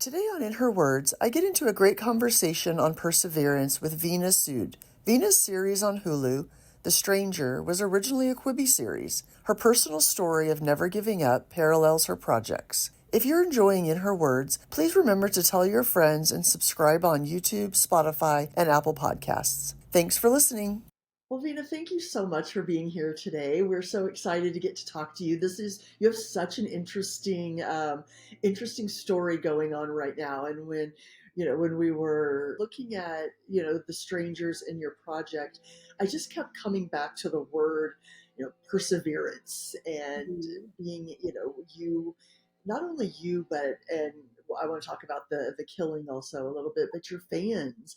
Today on In Her Words, I get into a great conversation on perseverance with Veena Sood. Veena's series on Hulu, The Stranger, was originally a Quibi series. Her personal story of never giving up parallels her projects. If you're enjoying In Her Words, please remember to tell your friends and subscribe on YouTube, Spotify, and Apple Podcasts. Thanks for listening. Well, Veena, thank you so much for being here today. We're so excited to get to talk to you. You have such an interesting story going on right now. And when we were looking at, the strangers in your project, I just kept coming back to the word, perseverance and being, you, not only you, and I want to talk about the killing also a little bit, but your fans,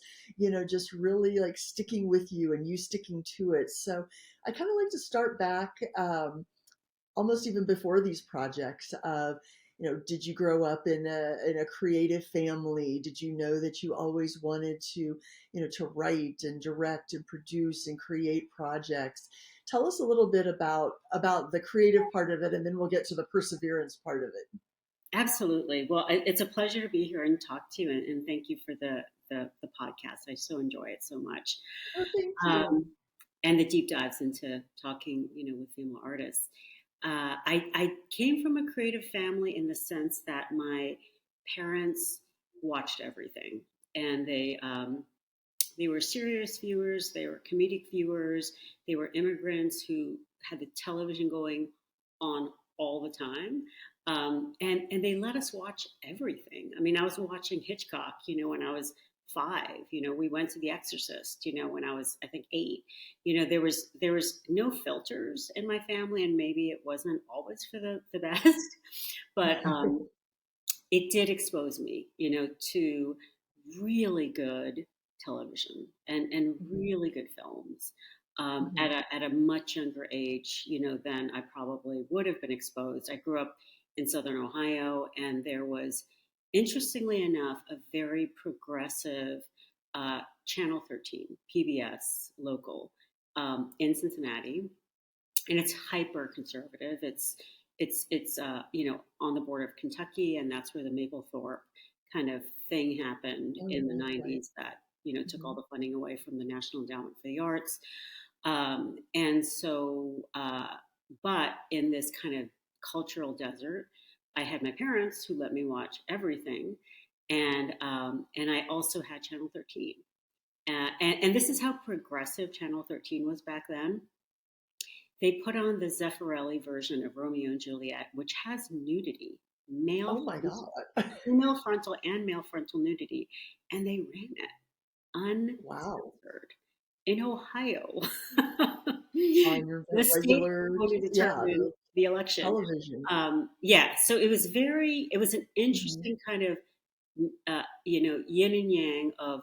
just really like sticking with you and you sticking to it. So I kind of like to start back, almost even before these projects of, did you grow up in a creative family? Did you know that you always wanted to, to write and direct and produce and create projects? Tell us a little bit about the creative part of it, and then we'll get to the perseverance part of it. Absolutely. Well, it's a pleasure to be here and talk to you, and thank you for the podcast. I so enjoy it so much. Oh, thank you. And the deep dives into talking, with female artists. I came from a creative family in the sense that my parents watched everything, and they were serious viewers, they were comedic viewers, they were immigrants who had the television going on all the time. And they let us watch everything. I mean, I was watching Hitchcock, when I was 5. We went to The Exorcist, when I was, I think, 8. There was no filters in my family, and maybe it wasn't always for the best, but it did expose me, to really good television and really good films. At a much younger age, than I probably would have been exposed. I grew up in Southern Ohio, and there was, interestingly enough, a very progressive Channel 13, PBS local, in Cincinnati, and it's hyper conservative. It's on the border of Kentucky, and that's where the Maplethorpe kind of thing happened in the 90s that took all the funding away from the National Endowment for the Arts. And so, but in this kind of cultural desert, I had my parents who let me watch everything, and I also had Channel 13, and this is how progressive Channel 13 was back then. They put on the Zeffirelli version of Romeo and Juliet, which has nudity, Oh my God. female frontal and male frontal nudity, and they ran it uncensored. Wow. In Ohio. On your The state regular, going to determine the election. television. So it was an interesting kind of, yin and yang of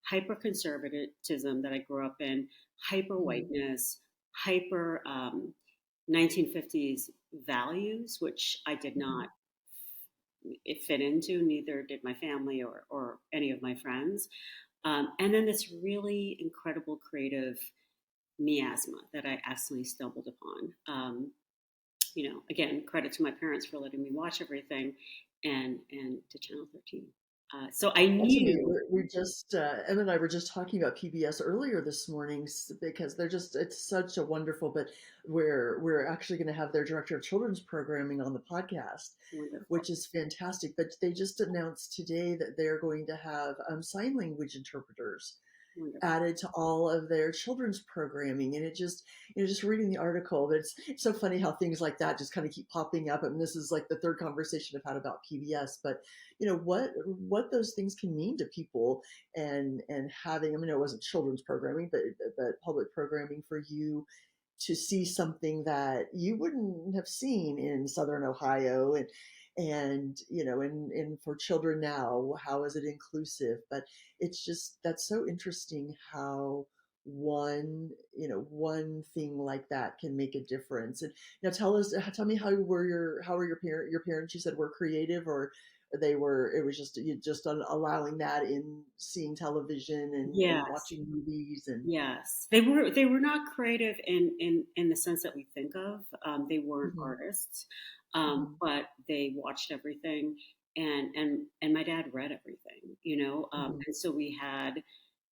hyper conservatism that I grew up in, hyper whiteness, hyper 1950s values, which I did not fit into, neither did my family or any of my friends. And then this really incredible creative miasma that I accidentally stumbled upon. Again, credit to my parents for letting me watch everything, and to Channel 13. So I knew. We just Em and I were just talking about PBS earlier this morning because it's such a wonderful. But we're actually going to have their director of children's programming on the podcast, Wonderful. which is fantastic. But they just announced today that they're going to have sign language interpreters added to all of their children's programming, and it just just reading the article, but it's so funny how things like that just kind of keep popping up. And this is like the third conversation I've had about PBS, but what those things can mean to people, and having, I mean, it wasn't children's programming, but public programming for you to see something that you wouldn't have seen in Southern Ohio, and and for children now, how is it inclusive? But it's just, that's so interesting how one thing like that can make a difference. And now tell me, how were your parents? You said were creative, or it was just allowing that in seeing television and watching movies. And yes, they were not creative in the sense that we think of. They weren't artists, but they watched everything, and my dad read everything, Mhm. and so we had,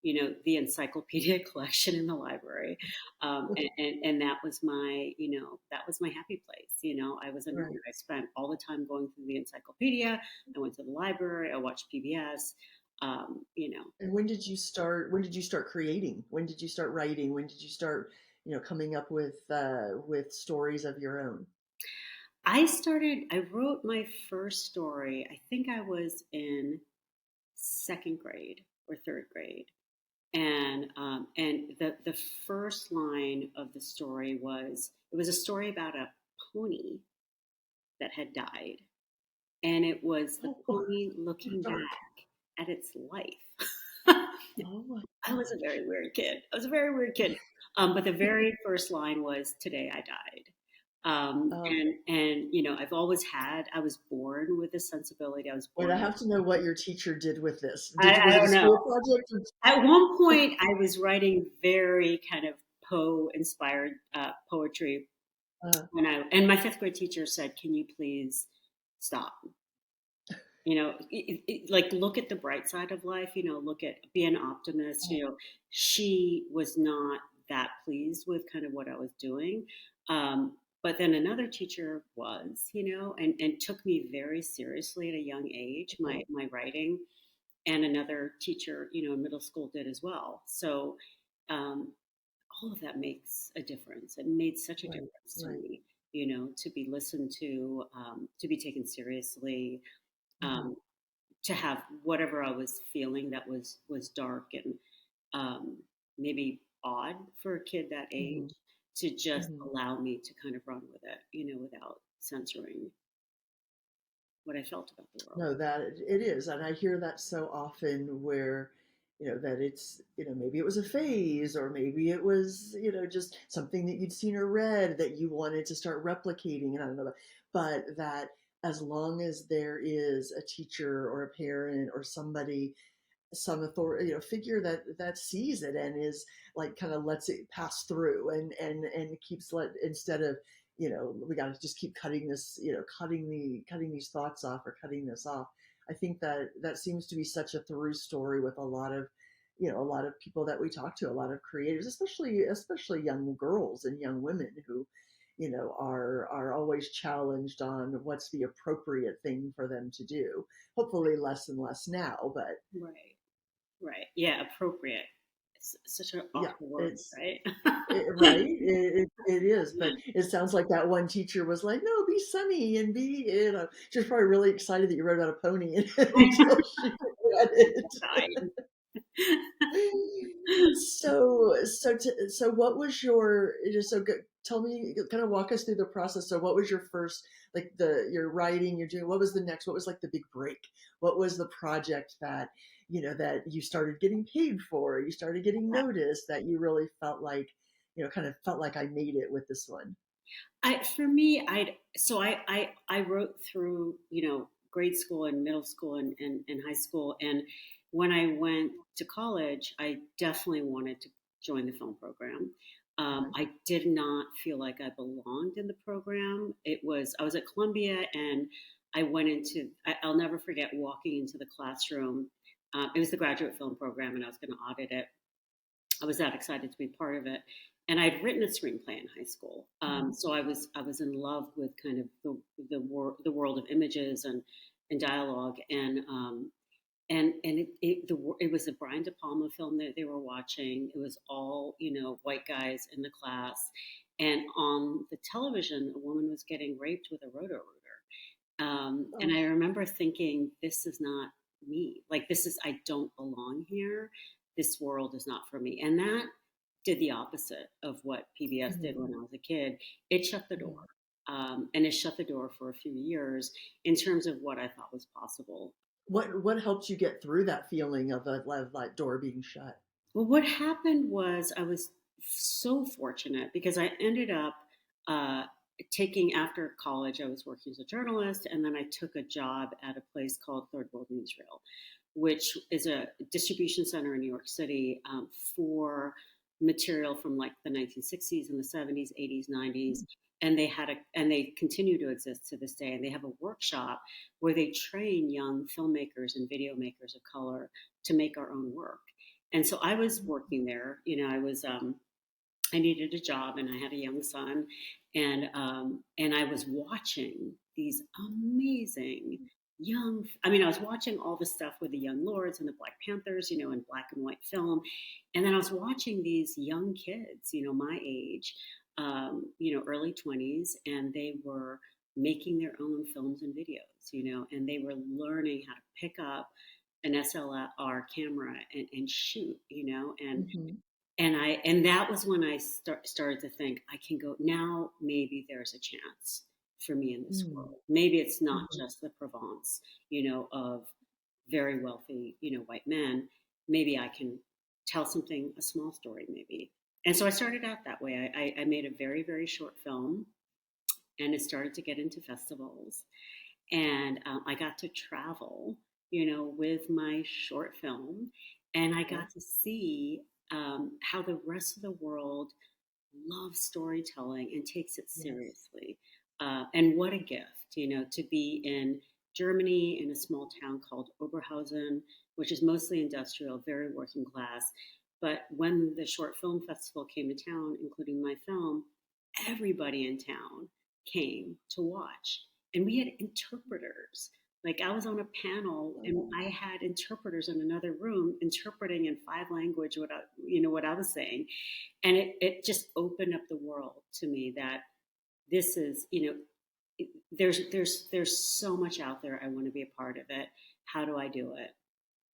the encyclopedia collection in the library, and that was my, that was my happy place. I was a nerd. Right. I spent all the time going through the encyclopedia. I went to the library. I watched PBS. You know, And when did you start creating? When did you start writing? When did you start, coming up with stories of your own? I wrote my first story. I think I was in second grade or third grade. And the first line of the story was, it was a story about a pony that had died, and it was the Oh, pony looking dark. back at its life. Oh my I was a gosh. very weird kid. I was a very weird kid. But the very first line was, "Today I died." Uh, And I've always had. I was born with this sensibility. I was Wait, I born. have to know what your teacher did with this. I Was it a don't know. school project? At one point, I was writing very kind of Poe inspired poetry and my fifth grade teacher said, "Can you please stop?" Like, look at the bright side of life. Look at, be an optimist. She was not that pleased with kind of what I was doing. But then another teacher was, and took me very seriously at a young age, my writing, and another teacher, in middle school did as well. So um, all of that makes a difference. It made such a Right, difference to right. me, to be listened to be taken seriously, Hmm. um, to have whatever I was feeling that was dark and um, maybe odd for a kid that age, Hmm. to just Hmm. allow me to kind of run with it, without censoring what I felt about the world. No, that it is, and I hear that so often where, that it's, maybe it was a phase, or maybe it was, just something that you'd seen or read that you wanted to start replicating, and I don't know, but that as long as there is a teacher or a parent or somebody, some authority, figure that sees it and is like kind of lets it pass through and keeps let instead of, we got to just keep cutting this, cutting these thoughts off or cutting this off. I think that that seems to be such a through story with a lot of, a lot of people that we talk to, a lot of creators, especially young girls and young women who, are always challenged on what's the appropriate thing for them to do. Hopefully less and less now, but Right, right. Yeah, appropriate. It's such an yeah, awful word, right? right. It is, but it sounds like that one teacher was like, "No, be sunny and be," she was probably really excited that you wrote about a pony until she read it. Died. So what was your just so good? Tell me, kind of walk us through the process. So, what was your first, like your writing, you're doing? What was the next? What was like the big break? What was the project that that you started getting paid for? You started getting noticed that you really felt like, kind of felt like I made it with this one. For me, I wrote through, grade school and middle school and high school. And when I went to college, I definitely wanted to join the film program. Okay. I did not feel like I belonged in the program. I was at Columbia, and I'll never forget walking into the classroom. It was the graduate film program, and I was going to audit it. I was that excited to be part of it, and I'd written a screenplay in high school. Mhm. So I was in love with kind of the world of images and dialogue, and it was a Brian De Palma film that they were watching. It was all, white guys in the class, and on the television, a woman was getting raped with a roto rooter. And Oh. I remember thinking, this is not me. Like, I don't belong here. This world is not for me. And that did the opposite of what PBS did Mhm. when I was a kid. It shut the door. Mhm. And it shut the door for a few years in terms of what I thought was possible. What helped you get through that feeling of that door being shut? Well, what happened was I was so fortunate because I ended up uh, taking, after college, I was working as a journalist, and then I took a job at a place called Third World Newsreel, which is a distribution center in New York City for material from like the 1960s and the 70s, 80s, 90s. And and they continue to exist to this day. And they have a workshop where they train young filmmakers and video makers of color to make our own work. And so I was working there. I needed a job, and I had a young son, and I was watching these amazing young. I mean, I was watching all the stuff with the Young Lords and the Black Panthers, in black and white film, and then I was watching these young kids, my age, early 20s, and they were making their own films and videos, and they were learning how to pick up an SLR camera and shoot, Mm-hmm. and that was when I started to think I can go now. Maybe there's a chance for me in this Mm-hmm. world. Maybe it's not just the Provence, of very wealthy, white men. Maybe I can tell something, a small story, maybe. And so I started out that way. I made a very, very short film, and it started to get into festivals. And I got to travel, with my short film, and I got to see how the rest of the world loves storytelling and takes it Yes. seriously. And what a gift, to be in Germany in a small town called Oberhausen, which is mostly industrial, very working class. But when the short film festival came to town, including my film, everybody in town came to watch. And we had interpreters. Like I was on a panel and I had interpreters in another room interpreting in five language what I was saying. And it just opened up the world to me that this is, there's so much out there. I want to be a part of it. How do I do it?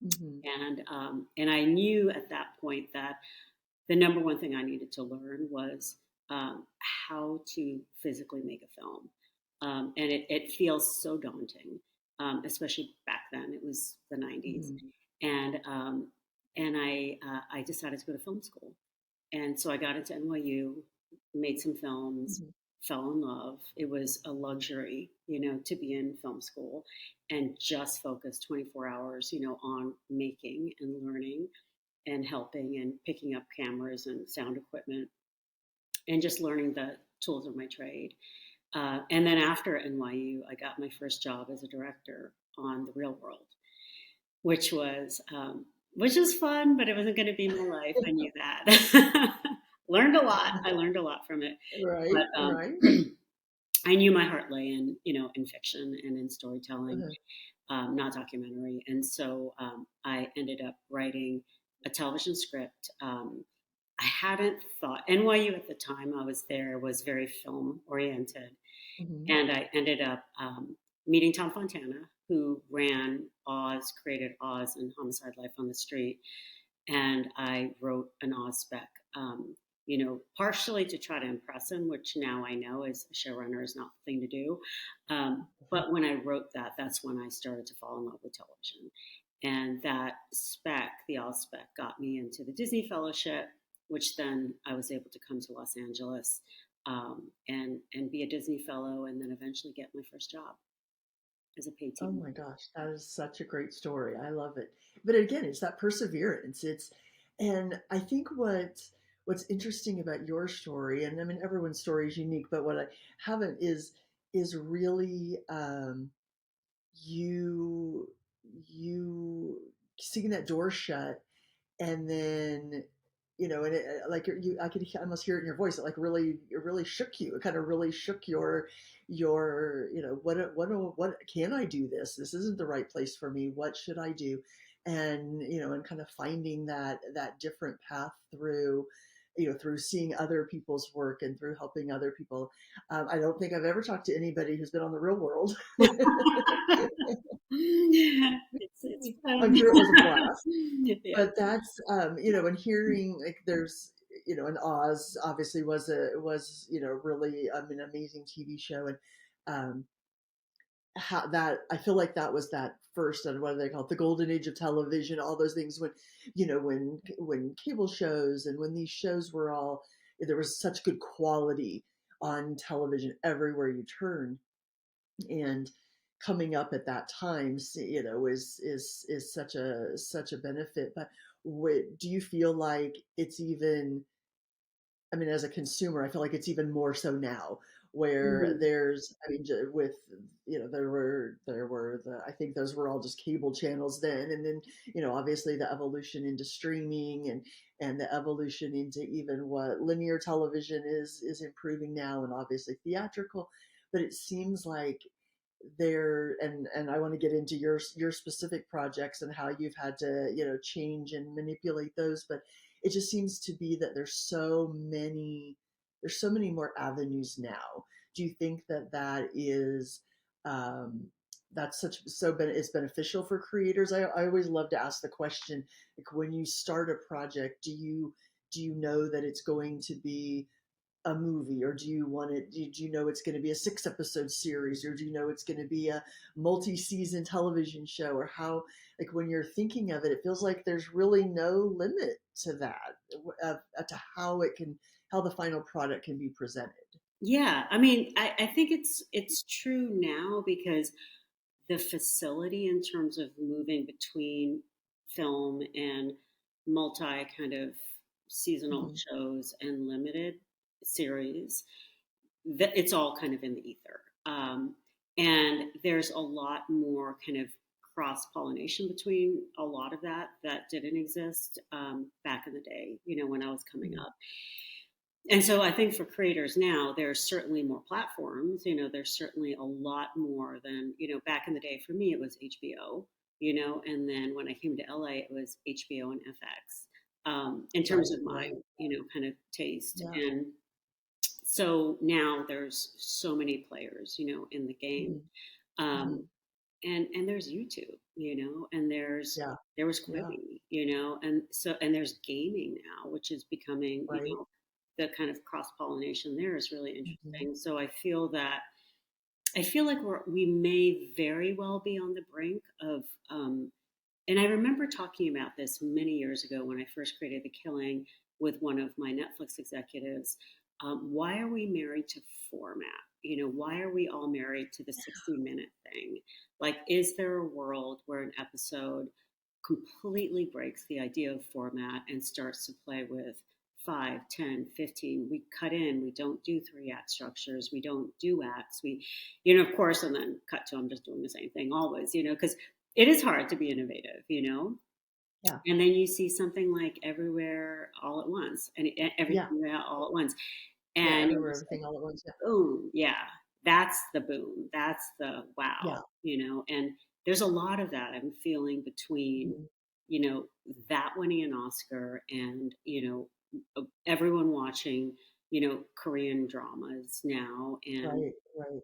Mm-hmm. And I knew at that point that the number one thing I needed to learn was how to physically make a film. And it feels so daunting, especially back then. It was the 90s. Mm-hmm. And, I decided to go to film school. And so I got into NYU, made some films, Mm-hmm. fell in love. It was a luxury, to be in film school and just focus 24 hours, on making and learning and helping and picking up cameras and sound equipment and just learning the tools of my trade. And then after NYU, I got my first job as a director on The Real World, which was fun, but it wasn't going to be my life. I knew that. Learned a lot. I learned a lot from it, Right, but right. I knew my heart lay in fiction and in storytelling, Uh-huh. not documentary. And so I ended up writing a television script. I hadn't thought NYU at the time I was there was very film oriented, Mm-hmm. and I ended up meeting Tom Fontana, who ran Oz, created Oz and Homicide: Life on the Street, and I wrote an Oz spec. Partially to try to impress him, which now I know as a showrunner is not the thing to do. But when I wrote that, that's when I started to fall in love with television. And that spec, the Oz spec, got me into the Disney Fellowship, which then I was able to come to Los Angeles and be a Disney Fellow, and then eventually get my first job as a paid Oh TV. my gosh, that is such a great story. I love it. But again, it's that perseverance. And I think what's interesting about your story, and I mean everyone's story is unique, but what I haven't is really you you seeing that door shut, and then and like I could almost hear it in your voice. It really shook you. It kind of really shook your what can I do this? This isn't the right place for me. What should I do? And and kind of finding that different path through through seeing other people's work and through helping other people. I don't think I've ever talked to anybody who's been on The Real World. It's I'm fun. sure it was a blast. Yeah. But that's and hearing like there's and Oz obviously was really an amazing TV show, and um how that I feel like that was that first, and what do they call it, the golden age of television, all those things when when cable shows and when these shows were all there was such good quality on television everywhere you turn, and coming up at that time is such a benefit. But do you feel like it's even I mean, as a consumer, I feel like it's even more so now, where Mhm. there's, I mean, with, there were I think those were all just cable channels then, and then, obviously the evolution into streaming, and the evolution into even what linear television is improving now, and obviously theatrical. But it seems like there, and I want to get into your specific projects and how you've had to, change and manipulate those, but it just seems to be that there's so many more avenues now. Do you think that that is, um that's such so ben, it's beneficial for creators? I always love to ask the question, like, when you start a project, do you know that it's going to be a movie, or do you want it, do you know it's going to be a 6 episode series, or do you know it's going to be a multi-season television show, or how, like, when you're thinking of it, it feels like there's really no limit to that, to how the final product can be presented. Yeah, I mean, I think it's true now because the facility in terms of moving between film and multi kind of seasonal Hmm. shows and limited series, that it's all kind of in the ether. And there's a lot more kind of cross pollination between a lot of that didn't exist back in the day, when I was coming Hmm. up. And so I think for creators now, there's certainly more platforms. There's certainly a lot more than, back in the day for me, it was HBO, and then when I came to LA, it was HBO and FX, in terms Right, of my, right. kind of taste. Yeah. And so now there's so many players, in the game. Hmm. Hmm. Um, and there's YouTube, and Yeah. there was Yeah. Quibi, and there's gaming now, which is becoming, Right. the kind of cross pollination there is really Hmm. interesting. So I feel like we may very well be on the brink of, and I remember talking about this many years ago when I first created The Killing with one of my Netflix executives. Why are we married to format? Why are we all married to the 60-minute thing? Like, is there a world where an episode completely breaks the idea of format and starts to play with 5, 10, 15? We cut in, we don't do 3 act structures, we don't do acts, of course, and then cut to I'm just doing the same thing always, because it is hard to be innovative, Yeah. and then you see something like Everywhere All at Once, and Yeah. Everything All at Once, Yeah. and you're Everywhere, just like, everything, all at once. Yeah. boom, yeah, that's the boom, that's the Yeah. wow, and there's a lot of that I'm feeling between, Mhm. that winning an Oscar and, everyone watching, Korean dramas now, and Right.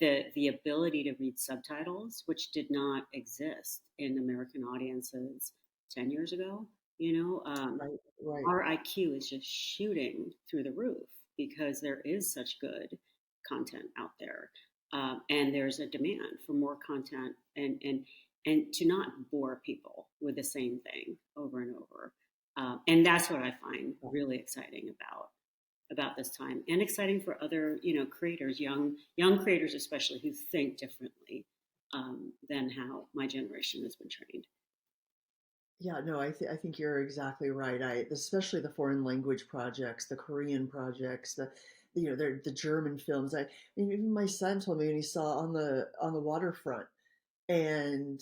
Right. the ability to read subtitles, which did not exist in American audiences 10 years ago. Right. Right. Our IQ is just shooting through the roof because there is such good content out there, and there's a demand for more content, and to not bore people with the same thing over and over. And that's what I find Yeah. really exciting about this time, and exciting for other, creators, young creators especially, who think differently, than how my generation has been trained. Yeah, no, I think you're exactly right. Especially the foreign language projects, the Korean projects, the German films. I mean, even my son told me when he saw on the waterfront, and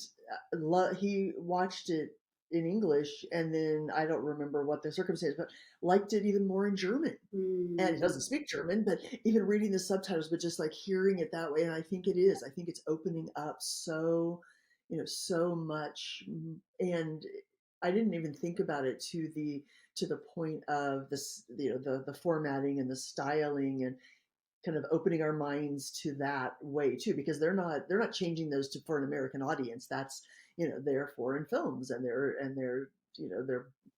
he watched it in English, and then I don't remember what the circumstance, but liked it even more in German. And he doesn't Mm, speak German, but even reading the subtitles, but just like hearing it that way, and I think it is. I think it's opening up so much, and I didn't even think about it to the point of this, the formatting and the styling, and kind of opening our minds to that way too, because they're not changing those for an American audience. That's, they're foreign films, and they're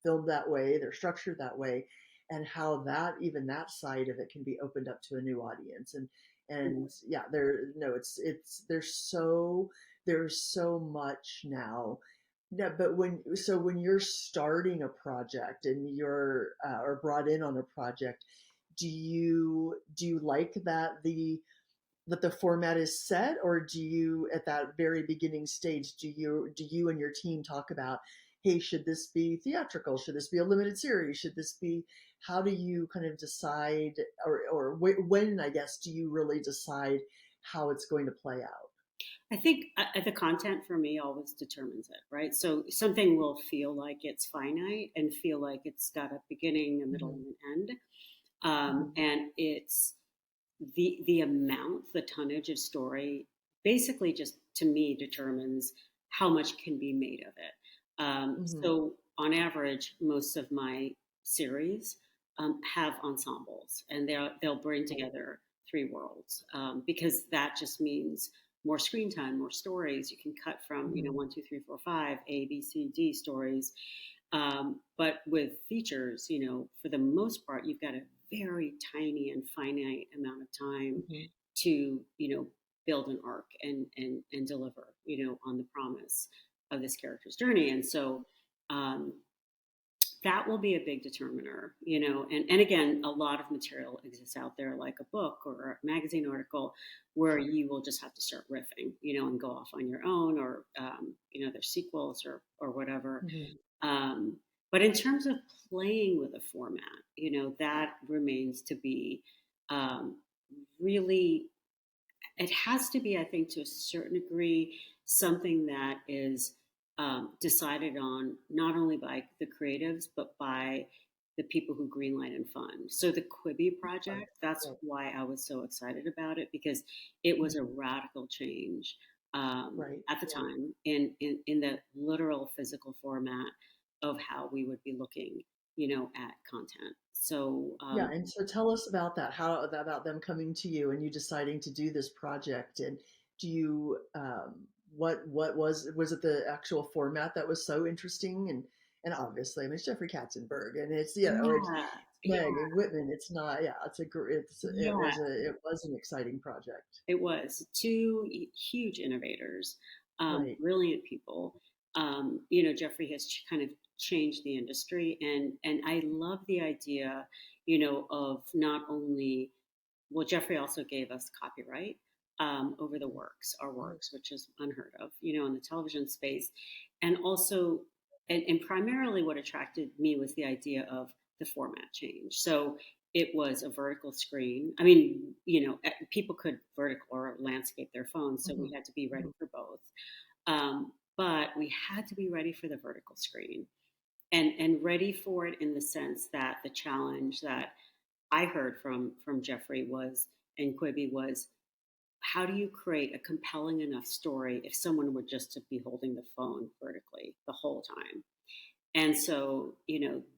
filmed that way, they're structured that way, and how that, even that side of it, can be opened up to a new audience. And yeah, there's so much now. Yeah, but when you're starting a project, and you're, or brought in on a project, do you like that the format is set, or do you, at that very beginning stage, do you and your team talk about, hey, should this be theatrical? Should this be a limited series? Should this be, how do you kind of decide, or when, I guess, do you really decide how it's going to play out? I think the content for me always determines it, right? So something will feel like it's finite and feel like it's got a beginning, a middle, Hmm. and an end. Hmm. And it's the amount, the tonnage of story, basically just to me determines how much can be made of it. Hmm. So on average, most of my series have ensembles, and they'll bring together three worlds, because that just means more screen time, more stories. You can cut from Hmm. one, two, three, four, five, A, B, C, D stories, but with features, for the most part, you've got a very tiny and finite amount of time Hmm. to, build an arc and deliver, on the promise of this character's journey. And so um, that will be a big determiner, and again, a lot of material exists out there, like a book or a magazine article, where you will just have to start riffing, and go off on your own, or, there's sequels or whatever. Hmm. um, but in terms of playing with a format, that remains to be um, really, it has to be, I think, to a certain degree, something that is decided on not only by the creatives, but by the people who greenlight and fund. So the Quibi Right. project, that's Right. why I was so excited about it, because it was a Mhm. radical change Right. at the Right. time in the literal physical format of how we would be looking, at content. So Yeah, and so tell us about that. How about them coming to you and you deciding to do this project? And do you what was it the actual format that was so interesting? And obviously, I mean, it's Jeffrey Katzenberg, and it's, or it's yeah, Meg yeah, and Whitman. It's not, yeah, yeah. it was an exciting project. It was two huge innovators, Right. brilliant people. Jeffrey has kind of changed the industry, and I love the idea, of not only, well, Jeffrey also gave us copyright over the works, our Mhm. works, which is unheard of, in the television space, and also, and primarily, what attracted me was the idea of the format change. So it was a vertical screen. I mean, people could vertical or landscape their phones, so we Mhm. had to be ready Mhm. for both. But we had to be ready for the vertical screen, and ready for it in the sense that the challenge that I heard from Jeffrey was, and Quibi was, how do you create a compelling enough story if someone were just to be holding the phone vertically the whole time? And so,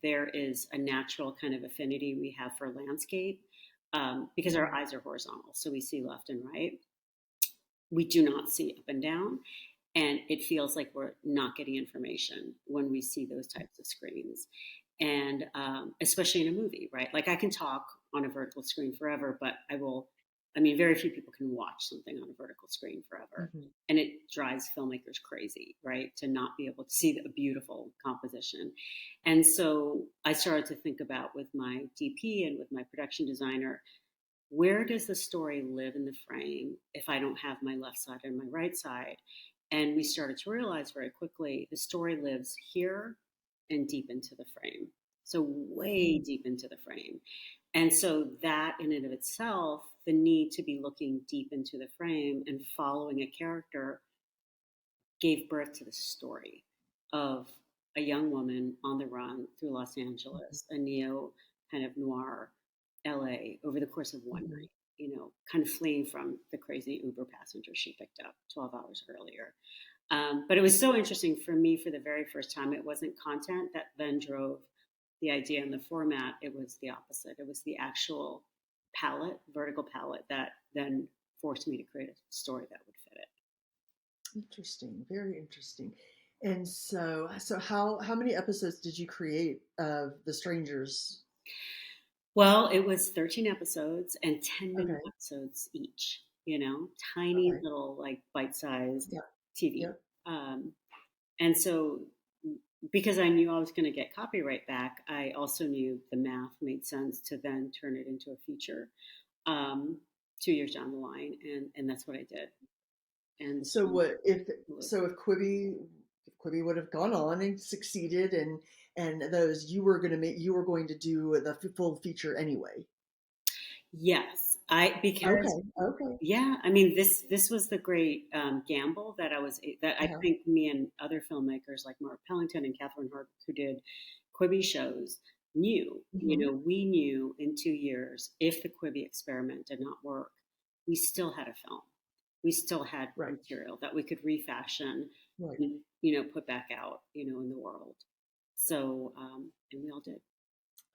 there is a natural kind of affinity we have for landscape, because our Mhm. eyes are horizontal, so we see left and right. We do not see up and down, and it feels like we're not getting information when we see those types of screens. And especially in a movie, right? Like, I can talk on a vertical screen forever, but I mean, very few people can watch something on a vertical screen forever. Mhm. And it drives filmmakers crazy, right? To not be able to see a beautiful composition. And so I started to think about, with my DP and with my production designer, where does the story live in the frame if I don't have my left side and my right side? And we started to realize very quickly the story lives here and deep into the frame. So, way Mhm. deep into the frame. And so, that in and of itself, the need to be looking deep into the frame and following a character, gave birth to the story of a young woman on the run through Los Mhm. Angeles, a neo kind of noir LA, over the course of one Mhm. night, kind of fleeing from the crazy Uber passenger she picked up 12 hours earlier. But it was so interesting for me. For the very first time, it wasn't content that then drove the idea and the format. It was the opposite. It was the actual palette, vertical palette, that then forced me to create a story that would fit it. Interesting, very interesting. And so how many episodes did you create of The Strangers? Well, it was 13 episodes and 10-minute Okay. episodes each, tiny Okay. little, like, bite-sized Yeah. TV. Yep. Um, and so, because I knew I was going to get copyright back, I also knew the math made sense to then turn it into a feature, um, 2 years down the line. And that's what I did. And So so, what if, so if Quibi would have gone on and succeeded, and those you were going to do the full feature anyway. Yes, I because Okay, okay. yeah, I mean this was the great gamble that I Uh-huh. think me and other filmmakers like Mark Pellington and Catherine Hart who did Quibi shows knew. You Hmm. know, we knew in 2 years if the Quibi experiment did not work, we still had a film. We still had Right, material that we could refashion right. and put back out in the world. So and we all did.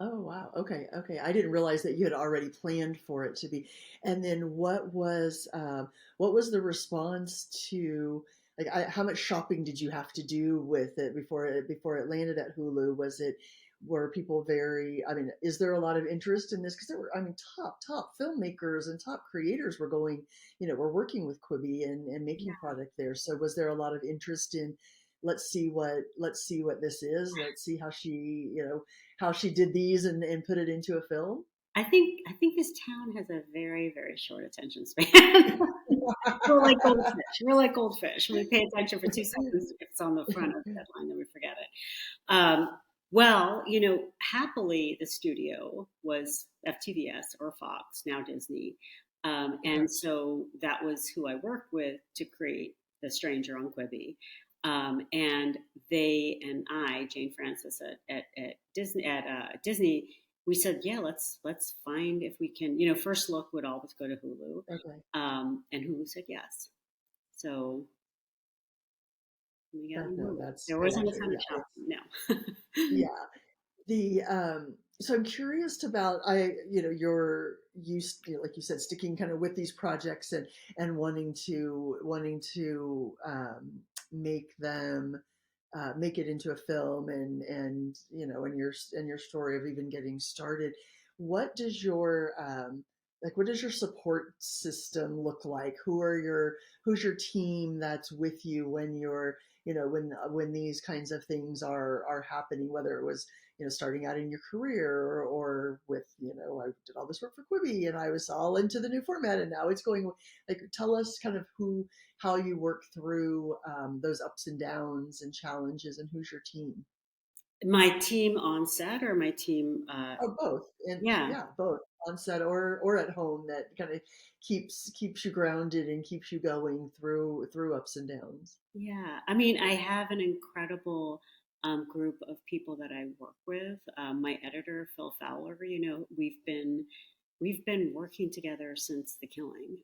Oh wow. Okay, okay. I didn't realize that you had already planned for it to be. And then what was the response to like how much shopping did you have to do with it before it landed at Hulu? Were people very, I mean, is there a lot of interest in this? Because there were, I mean, top filmmakers and top creators were going, were working with Quibi and making product there. So was there a lot of interest in let's see what this is. Let's see how she did these and put it into a film. I think this town has a very, very short attention span. We're like goldfish. We're like goldfish. We pay attention for 2 seconds. If it's on the front of the headline, then we forget it. Well, happily, the studio was FTVS or Fox, now Disney. Okay. And so that was who I worked with to create The Stranger on Quibi. And they and I, Jane Francis at Disney, we said, yeah, let's find if we can. First look would always go to Hulu, Okay. and Hulu said yes. So we got on No, Hulu. that's There wasn't a ton of yeah, shopping, no. yeah. The so I'm curious about your use, like you said, sticking kind of with these projects and wanting to make them make it into a film and your story of even getting started. What does your what does your support system look like? Who's your team that's with you when you're when these kinds of things are happening, whether it was starting out in your career or with I did all this work for Quibi and I was all into the new format and now it's going, like, tell us kind of how you work through those ups and downs and challenges, and who's your team. My team on set or my team, Oh, both. And yeah. yeah, both on set or at home, that kind of keeps you grounded and keeps you going through ups and downs. Yeah, I mean, I have an incredible group of people that I work with. My editor, Phil Fowler, we've been working together since The Killing.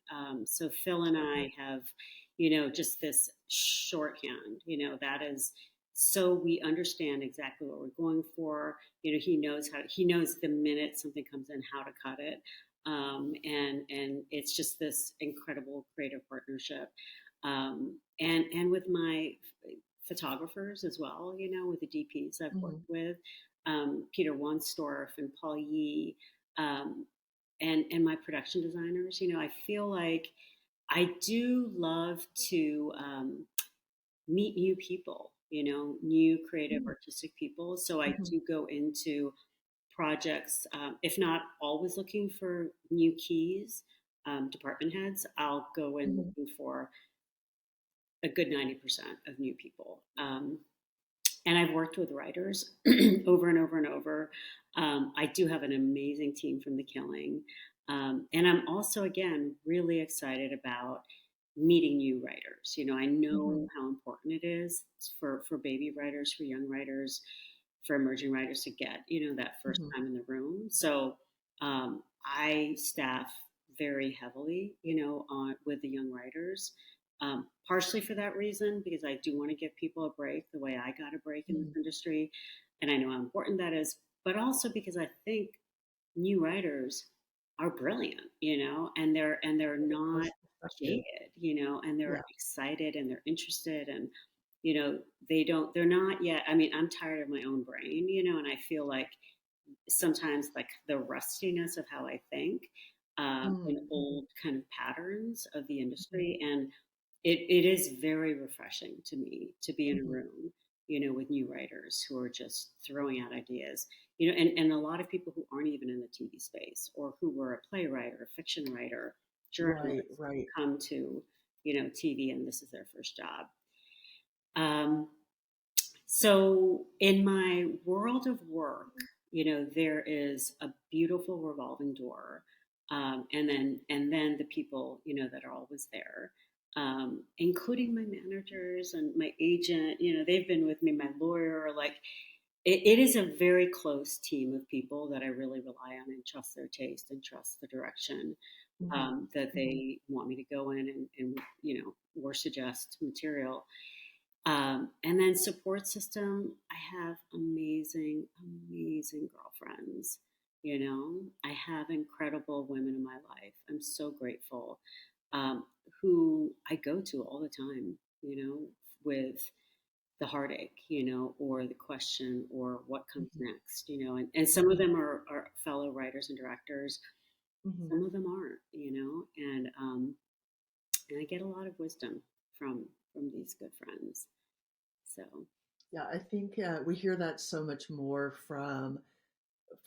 So Phil and Okay. I have, just this shorthand. That is so we understand exactly what we're going for. He knows the minute something comes in how to cut it, and it's just this incredible creative partnership. And with my photographers as well, with the DPs I've worked Hmm. with, Peter Wansdorf and Paul Yee, um, and my production designers. I feel like I do love to meet new people, new creative artistic people. So I Hmm. do go into projects, if not always looking for new keys, department heads, I'll go in Hmm. looking for a good 90% of new people. And I've worked with writers over and over and over. I do have an amazing team from The Killing. And I'm also, again, really excited about meeting new writers. I know Hmm. how important it is for baby writers, for young writers, for emerging writers to get, that first Hmm. time in the room. So I staff very heavily, on with the young writers. Partially for that reason, because I do want to give people a break the way I got a break in this Hmm. industry. And I know how important that is, but also because I think new writers are brilliant, and they're not Fresh perspective. jaded, and they're Yeah. excited and they're interested and they're not yet. I mean, I'm tired of my own brain, and I feel like sometimes like the rustiness of how I think, in Mm-hmm. old kind of patterns of the industry. And it is very refreshing to me to be in a Hmm. room, with new writers who are just throwing out ideas, and a lot of people who aren't even in the TV space or who were a playwright or a fiction writer, Right, journalists who right. come to, TV and this is their first job. Um, So in my world of work, there is a beautiful revolving door, and then the people, that are always there, including my managers and my agent. They've been with me, my lawyer. Like it is a very close team of people that I really rely on and trust their taste and trust the direction Hmm. that Hmm. they want me to go in and or suggest material. And then support system, I have amazing, amazing girlfriends. I have incredible women in my life. I'm so grateful, um, who I go to all the time, with the heartache, or the question, or what comes Hmm. next, and some of Hmm. them are fellow writers and directors. Hmm. Some of them aren't, and I get a lot of wisdom from these good friends. So. Yeah, I think we hear that so much more from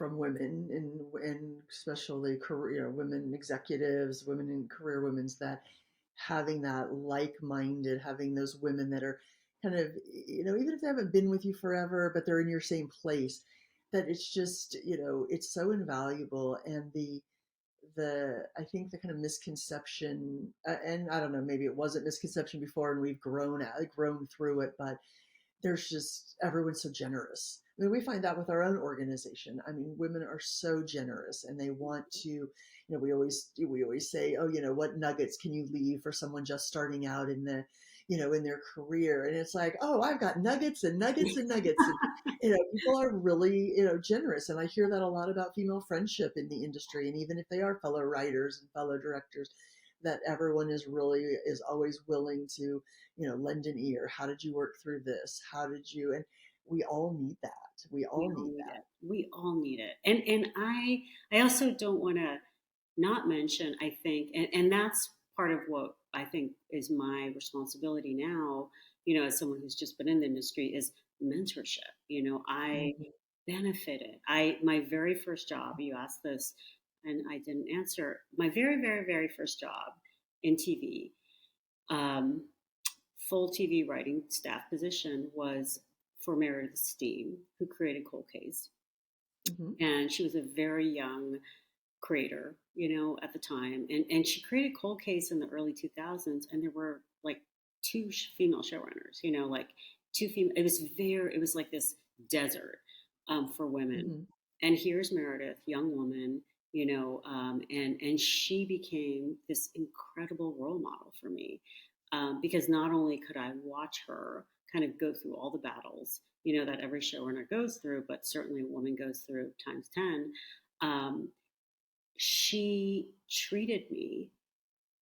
women and especially career, women executives, women in career women's, that having that like-minded, having those women that are kind of, even if they haven't been with you forever, but they're in your same place, that it's just, it's so invaluable. And the I think the kind of misconception, and I don't know, maybe it wasn't misconception before and we've grown through it, but there's just everyone's so generous. I mean, we find that with our own organization. I mean, women are so generous and they want to, we always say, oh, what nuggets can you leave for someone just starting out in their career? And it's like, oh, I've got nuggets and nuggets and nuggets. And, people are really, generous. And I hear that a lot about female friendship in the industry. And even if they are fellow writers and fellow directors, that everyone is always willing to lend an ear. How did you work through this? How did you? And we all need that. We We all all need need that. it. We all need it. And I also don't want to not mention, I think, and that's part of what I think is my responsibility now, as someone who's just been in the industry, is mentorship. I Hmm. benefited. My very first job, you asked this and I didn't answer. My very, very, very first job in TV, um, full TV writing staff position, was for Meredith Steen, who created Cold Case. Hmm. And she was a very young creator, at the time. And she created Cold Case in the early 2000s, and there were like two female showrunners, like two female. It was like this desert, for women. Hmm. And here's Meredith, young woman, and she became this incredible role model for me, because not only could I watch her kind of go through all the battles, that every showrunner goes through, but certainly a woman goes through times 10. Um, she treated me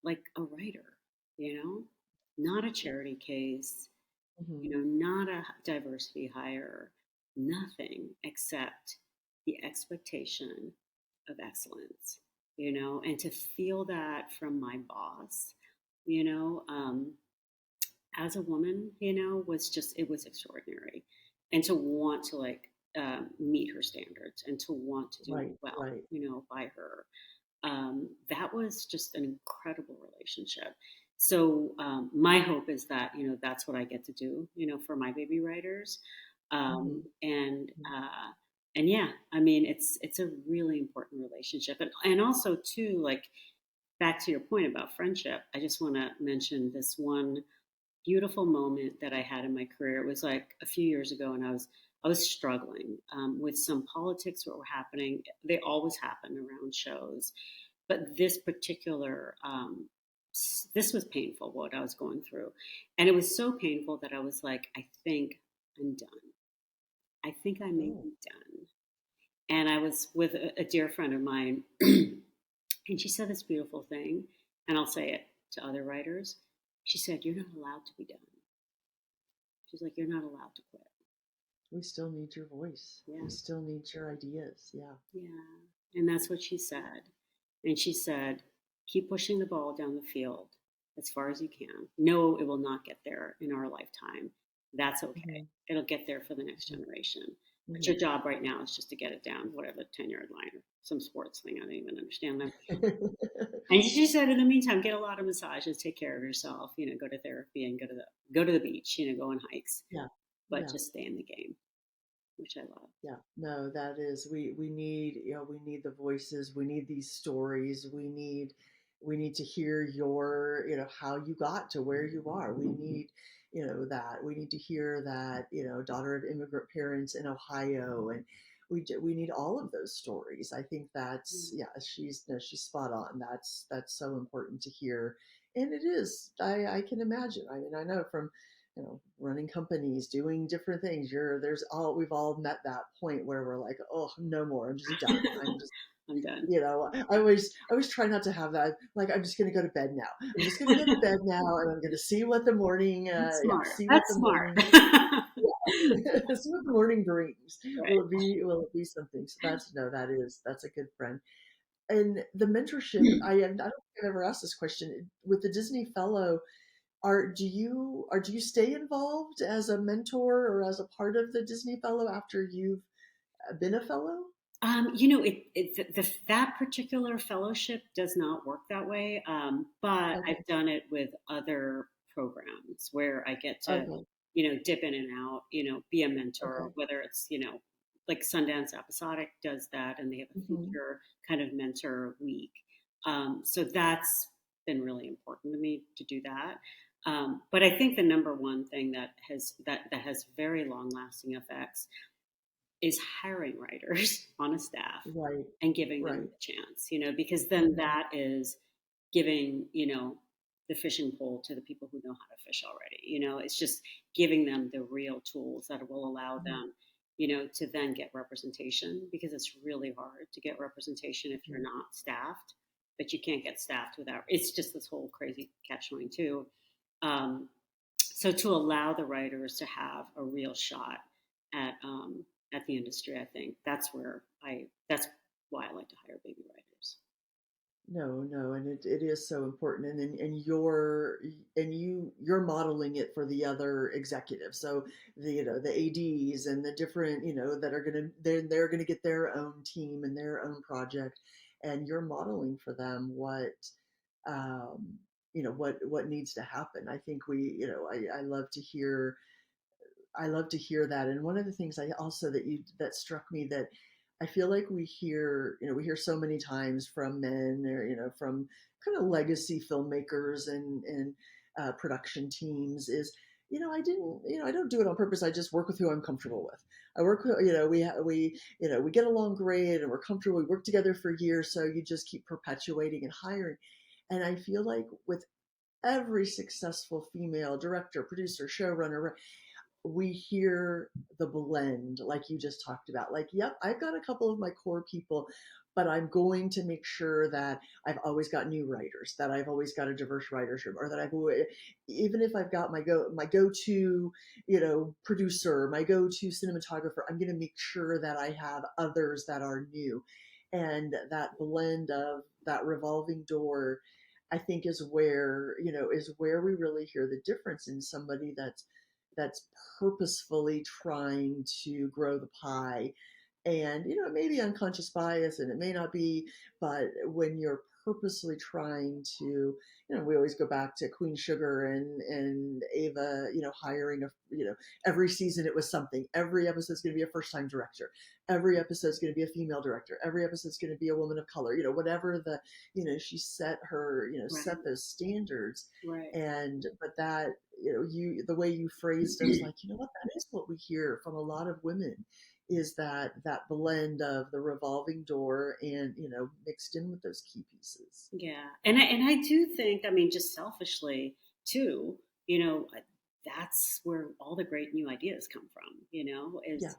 like a writer, you know, not a charity case, Hmm. not a diversity hire, nothing except the expectation of excellence, and to feel that from my boss, you know, um, as a woman, it was extraordinary. And to want to like, meet her standards and to want to do Right, well, right. by her, that was just an incredible relationship. So, my hope is that that's what I get to do, for my baby writers, Hmm. um, and uh, and yeah, I mean it's a really important relationship, and also too, like, back to your point about friendship. I just want to mention this one beautiful moment that I had in my career. It was like a few years ago, and I was struggling, with some politics that were happening. They always happen around shows, but this particular, this was painful, what I was going through, and it was so painful that I was like, I think I'm done. I think I may Oh. be done. And I was with a dear friend of mine, and she said this beautiful thing, and I'll say it to other writers. She said, "You're not allowed to be done." She's like, "You're not allowed to quit." We still need your voice. Yeah, We still need your ideas. Yeah. yeah. And that's what she said. And she said, keep pushing the ball down the field as far as you can. No, it will not get there in our lifetime. That's okay. Hmm. It'll get there for the next generation. But Hmm. your job right now is just to get it down, whatever, 10-yard line or some sports thing. I don't even understand that. And she said, in the meantime, get a lot of massages, take care of yourself, go to therapy and go to the beach, go on hikes. Yeah. but Yeah. just stay in the game, which I love. Yeah, no, that is we need, we need the voices, we need these stories, we need to hear your, how you got to where you are. We need, that we need to hear that, daughter of immigrant parents in Ohio, and we need all of those stories. I think that's, Mm. yeah, she's no, she's spot on. That's so important to hear. And it is, I can imagine. I mean, I know from, running companies, doing different things. We've all met that point where we're like, oh, no more. I'm just done. I'm just, I'm done. I always try not to have that. Like, I'm just going to go to bed now. I'm just going to go to bed now, and I'm going to see what the morning, That's smart. see what That's the smart. morning, see what the morning brings. Right. Will it be something? So that's a good friend. And the mentorship, I don't think I've ever asked this question with the Disney Fellow. Do you stay involved as a mentor or as a part of the Disney Fellow after you've been a fellow? That particular fellowship does not work that way. But Okay. I've done it with other programs where I get to, Okay. dip in and out, be a mentor, Okay. whether it's, like Sundance Episodic does that, and they have a Hmm. future kind of mentor week. So that's been really important to me to do that. But I think the number one thing that has very long lasting effects is hiring writers on a staff Right. and giving them Right. the chance, because then Hmm. that is giving, the fishing pole to the people who know how to fish already. It's just giving them the real tools that will allow them, to then get representation, because it's really hard to get representation if you're Hmm. not staffed, but you can't get staffed without, it's just this whole crazy catch 22. Um, so to allow the writers to have a real shot at the industry, I think that's why I like to hire baby writers. No, no, and it is so important, and you're modeling it for the other executives. So the ADs and the different, that are gonna they're gonna get their own team and their own project, and you're modeling for them um, what needs to happen. I think I love to hear that. And one of the things I also that struck me, that I feel like we hear so many times from men, or from kind of legacy filmmakers and production teams, is, I don't do it on purpose. I just work with who I'm comfortable with. I work with, we get along great and we're comfortable. We work together for years, so you just keep perpetuating and hiring. And I feel like with every successful female director, producer, showrunner, we hear the blend like you just talked about. Like, yep, I've got a couple of my core people, but I'm going to make sure that I've always got new writers, that I've always got a diverse writers room, or that even if I've got my go-to, producer, my go-to cinematographer, I'm going to make sure that I have others that are new. And that blend of that revolving door, I think, is where we really hear the difference in somebody that's purposefully trying to grow the pie. And it may be unconscious bias, and it may not be, but when you're purposely trying to, we always go back to Queen Sugar and Ava, hiring every season it was something. Every episode's going to be a first time director. Every episode's going to be a female director. Every episode's going to be a woman of color. Whatever she Right, set those standards. right. And but that, the way you phrased it, I was like, what, that is what we hear from a lot of women, is that blend of the revolving door and, mixed in with those key pieces. Yeah, and I do think, I mean, just selfishly too, that's where all the great new ideas come from. Yeah. Is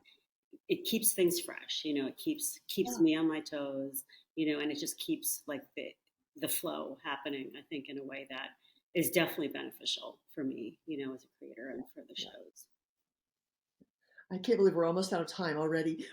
it keeps things fresh. It keeps Yeah. me on my toes. And it just keeps like the flow happening. I think in a way that is definitely beneficial for me, as a creator and for the Yeah. shows. I can't believe we're almost out of time already.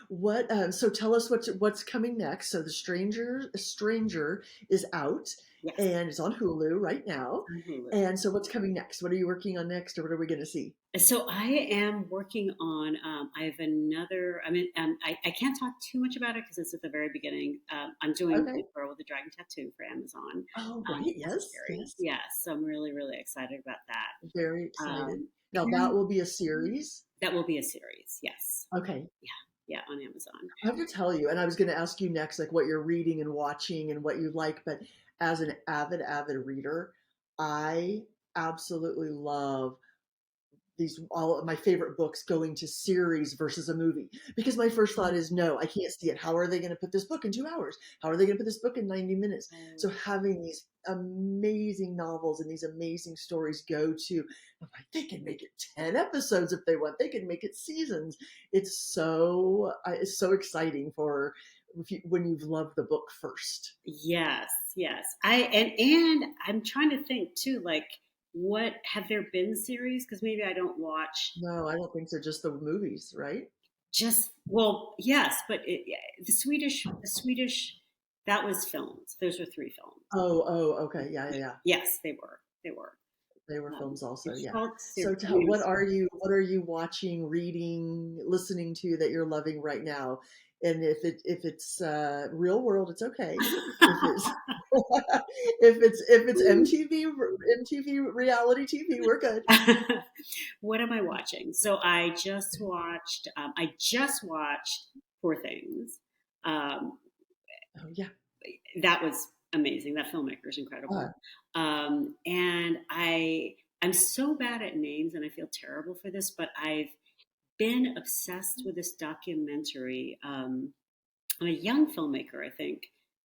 So tell us what's coming next. So the Stranger is out, Yes, and it's on Hulu right now. on Hulu. And so, what's coming next? What are you working on next, or what are we going to see? So I am working on. I have another. I mean, I can't talk too much about it because it's at the very beginning. I'm doing Okay. the Girl with the Dragon Tattoo for Amazon. Oh, right. Yes. Series. Yes. Yes, so I'm really really excited about that. Very excited. Now that And will be a series. that will be a series. Yes. Okay. Yeah. Yeah, on Amazon. I have to tell you, and I was going to ask you next, like what you're reading and watching and what you like, but as an avid reader, I absolutely love these all of my favorite books going to series versus a movie, because my first thought is no, I can't see it. How are they going to put this book in 2 hours? How are they going to put this book in 90 minutes? So having these amazing novels and these amazing stories go to, I'm like, they can make it 10 episodes if they want, they can make it seasons. It's so exciting for when you've loved the book first. Yes, yes. And I'm trying to think too, like what have there been series? Because maybe I don't watch No, I don't think so, just the movies, right? just well, yes, but yeah, the Swedish that was filmed. Those were 3 films. Okay, yeah. Yes, they were. They were films also, It's yeah. called So I mean, what are you watching, reading, listening to that you're loving right now? And if it's real world, it's okay. If it's if it's MTV reality TV, we're good. what am I watching? So I just watched Poor Things. Um, Oh yeah. that was amazing. That filmmaker is incredible. Uh, And I'm so bad at names, and I feel terrible for this, but I've been obsessed with this documentary. A young filmmaker, I think,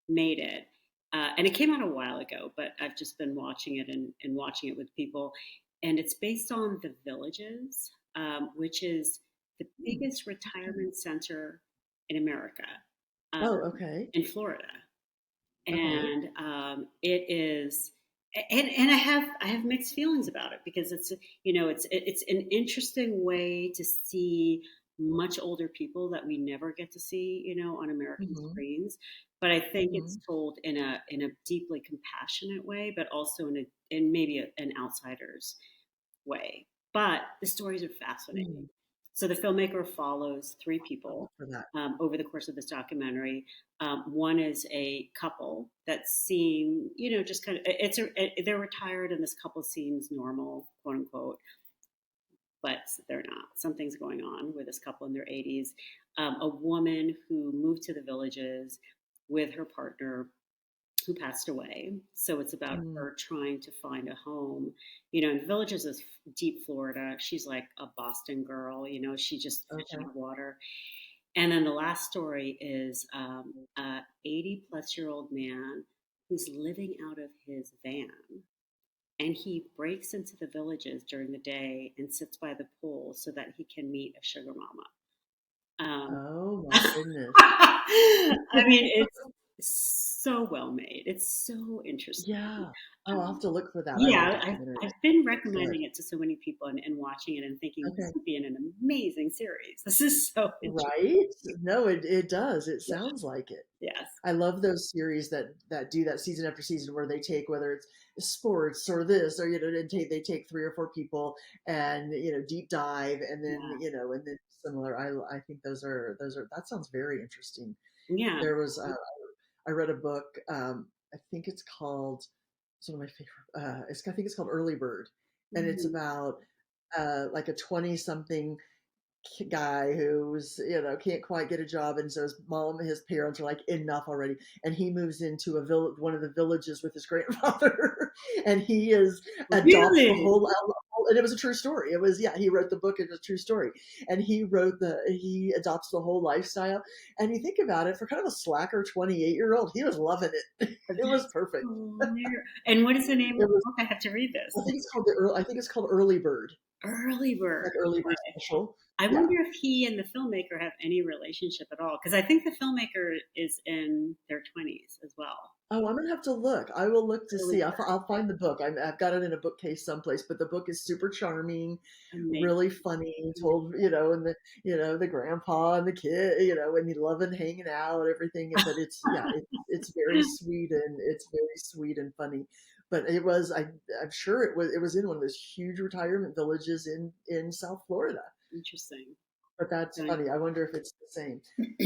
made it. And it came out a while ago, but I've just been watching it and watching it with people. And it's based on The Villages, which is the biggest okay. retirement center in America, Oh, okay. in Florida. Okay. And it is. And I have mixed feelings about it because it's an interesting way to see much older people that we never get to see on American Hmm. screens, but I think it's Hmm. told in a deeply compassionate way, but also in maybe an outsider's way. But the stories are fascinating. Mm, So the filmmaker follows 3 people look for that. over the course of this documentary. One is a couple that seem, just kind of they're retired, and this couple seems normal, quote unquote, but they're not. Something's going on with this couple in their 80s. A woman who moved to the Villages with her partner who passed away. So it's about Mm, her trying to find a home. In the Villages is deep Florida. She's like a Boston girl. She just fish okay. out of water. And then the last story is a 80-plus-year-old man who's living out of his van, and he breaks into the Villages during the day and sits by the pool so that he can meet a sugar mama. Oh my goodness. I mean, it's so well made. It's so interesting. Yeah. Oh, I'll have Um, to look for that. I love yeah, I've documentaries. been Excellent. recommending it to so many people and watching it and thinking this Okay. would be an amazing series. This is so interesting. Right? No, it does. It Yeah. sounds like it. Yes. I love those series that do that season after season, where they take, whether it's sports or this, or they take 3 or 4 people and deep dive, and then Yeah. similar. I think those are that sounds very interesting. Yeah. There was I read a book. I think it's one of my favorite. I think it's called Early Bird, and it's Mhm. about like a 20 something guy who's can't quite get a job, and so his parents are like, enough already, and he moves into one of the villages with his grandfather, and he adopts the Really? whole, and it was a true story. It was, yeah, he wrote the book, it was a true story, and he adopts the whole lifestyle, and you think about it, for kind of a slacker 28-year-old, he was loving it. It was That's perfect. and what is the name of It the was, book? I have to read I this. think I think it's called Early Bird, Early Bird. like Early Bird Special. I Yeah. wonder if he and the filmmaker have any relationship at all, because I think the filmmaker is in their 20s as well. Oh, I'm gonna have to look. I will look to Really see. good. I'll find the book. I've got it in a bookcase someplace, but the book is super charming, Amazing. really funny, told, and the grandpa and the kid, and he loving hanging out, everything. But yeah, it's very sweet, and it's very sweet and funny. But I'm sure it was in one of those huge retirement villages in South Florida. Interesting. But that's Okay. funny. I wonder if it's the same.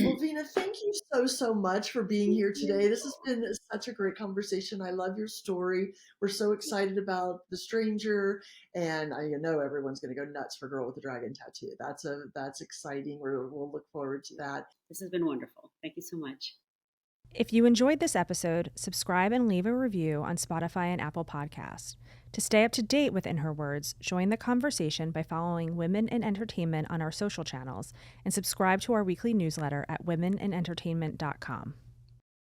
Well, Veena, thank you so, so much for being Thank here you. today. This has been such a great conversation. I love your story. We're so excited about The Stranger, and I know everyone's going to go nuts for Girl with the Dragon Tattoo. That's exciting. We'll look forward to that. This has been wonderful. Thank you so much. If you enjoyed this episode, subscribe and leave a review on Spotify and Apple Podcasts. To stay up to date with In Her Words, join the conversation by following Women in Entertainment on our social channels and subscribe to our weekly newsletter at womenandentertainment.com.